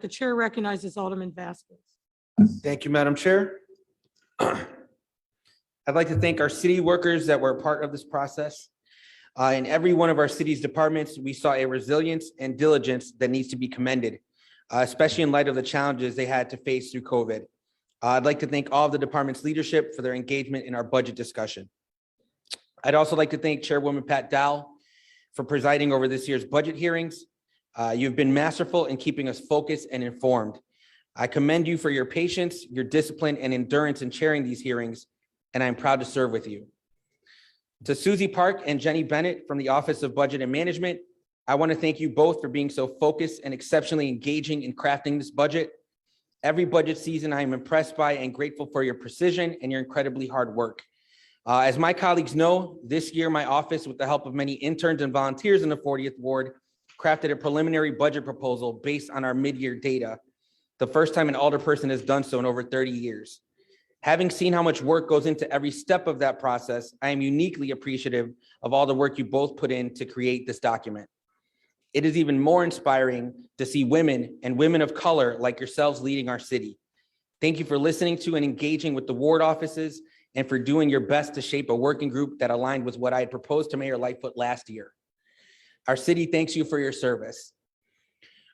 The chair recognizes Alderman Vasquez. Thank you, Madam Chair. I'd like to thank our city workers that were a part of this process. In every one of our city's departments, we saw a resilience and diligence that needs to be commended, especially in light of the challenges they had to face through COVID. I'd like to thank all of the department's leadership for their engagement in our budget discussion. I'd also like to thank Chairwoman Pat Dowell for presiding over this year's budget hearings. You've been masterful in keeping us focused and informed. I commend you for your patience, your discipline, and endurance in chairing these hearings, and I'm proud to serve with you. To Susie Park and Jenny Bennett from the Office of Budget and Management, I want to thank you both for being so focused and exceptionally engaging in crafting this budget. Every budget season, I am impressed by and grateful for your precision and your incredibly hard work. As my colleagues know, this year, my office, with the help of many interns and volunteers in the 40th Ward, crafted a preliminary budget proposal based on our mid-year data, the first time an alderperson has done so in over 30 years. Having seen how much work goes into every step of that process, I am uniquely appreciative of all the work you both put in to create this document. It is even more inspiring to see women and women of color like yourselves leading our city. Thank you for listening to and engaging with the ward offices and for doing your best to shape a working group that aligned with what I had proposed to Mayor Lightfoot last year. Our city thanks you for your service.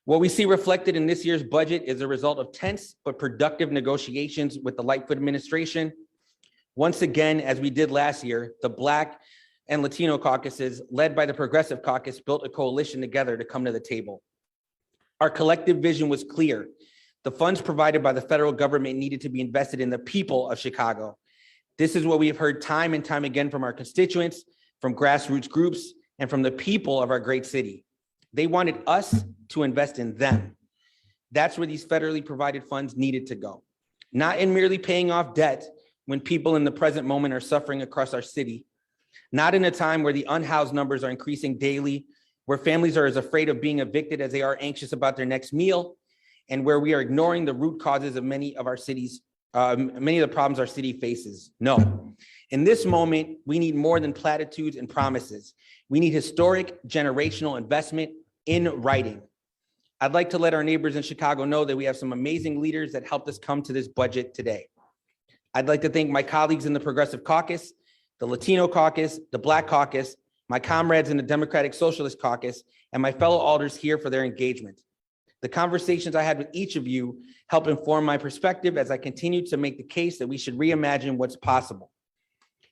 What we see reflected in this year's budget is a result of tense but productive negotiations with the Lightfoot administration. Once again, as we did last year, the Black and Latino caucuses, led by the Progressive Caucus, built a coalition together to come to the table. Our collective vision was clear. The funds provided by the federal government needed to be invested in the people of Chicago. This is what we have heard time and time again from our constituents, from grassroots groups, and from the people of our great city. They wanted us to invest in them. That's where these federally provided funds needed to go. Not in merely paying off debt when people in the present moment are suffering across our city. Not in a time where the unhoused numbers are increasing daily, where families are as afraid of being evicted as they are anxious about their next meal, and where we are ignoring the root causes of many of the problems our city faces. No. In this moment, we need more than platitudes and promises. We need historic generational investment in writing. I'd like to let our neighbors in Chicago know that we have some amazing leaders that helped us come to this budget today. I'd like to thank my colleagues in the Progressive Caucus, the Latino Caucus, the Black Caucus, my comrades in the Democratic Socialist Caucus, and my fellow alders here for their engagement. The conversations I had with each of you help inform my perspective as I continue to make the case that we should reimagine what's possible.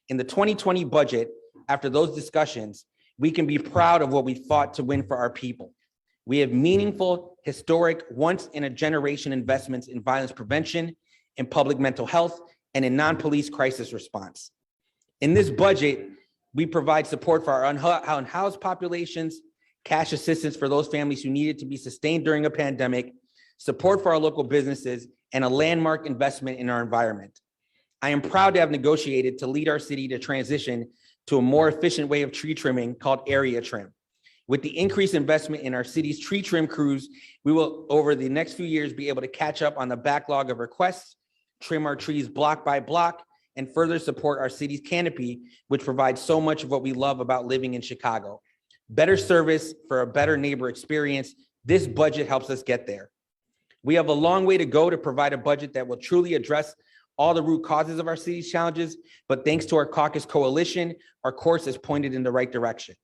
In the 2020 budget, after those discussions, we can be proud of what we fought to win for our people. We have meaningful, historic, once-in-a-generation investments in violence prevention, in public mental health, and in non-police crisis response. In this budget, we provide support for our unhoused populations, cash assistance for those families who needed to be sustained during a pandemic, support for our local businesses, and a landmark investment in our environment. I am proud to have negotiated to lead our city to transition to a more efficient way of tree trimming called area trim. With the increased investment in our city's tree trim crews, we will, over the next few years, be able to catch up on the backlog of requests, trim our trees block by block, and further support our city's canopy, which provides so much of what we love about living in Chicago. Better service for a better neighbor experience. This budget helps us get there. We have a long way to go to provide a budget that will truly address all the root causes of our city's challenges, but thanks to our caucus coalition, our course is pointed in the right direction.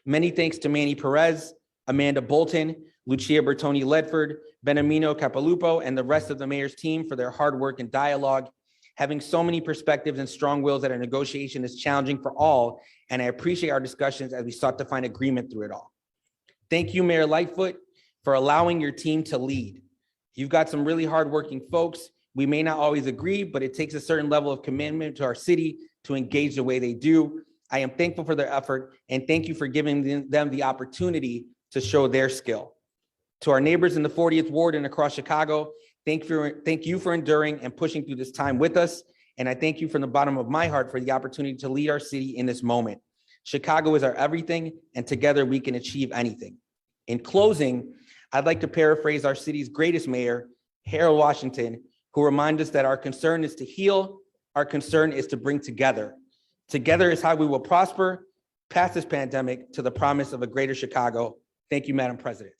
Many thanks to Manny Perez, Amanda Bolton, Lucia Bertoni Ledford, Benamino Capalupo, and the rest of the mayor's team for their hard work and dialogue. Having so many perspectives and strong wills at a negotiation is challenging for all, and I appreciate our discussions as we sought to find agreement through it all. Thank you, Mayor Lightfoot, for allowing your team to lead. You've got some really hardworking folks. We may not always agree, but it takes a certain level of commitment to our city to engage the way they do. I am thankful for their effort, and thank you for giving them the opportunity to show their skill. To our neighbors in the 40th Ward and across Chicago, thank you for enduring and pushing through this time with us. And I thank you from the bottom of my heart for the opportunity to lead our city in this moment. Chicago is our everything, and together we can achieve anything. In closing, I'd like to paraphrase our city's greatest mayor, Harold Washington, who reminds us that our concern is to heal, our concern is to bring together. Together is how we will prosper past this pandemic to the promise of a greater Chicago. Thank you, Madam President.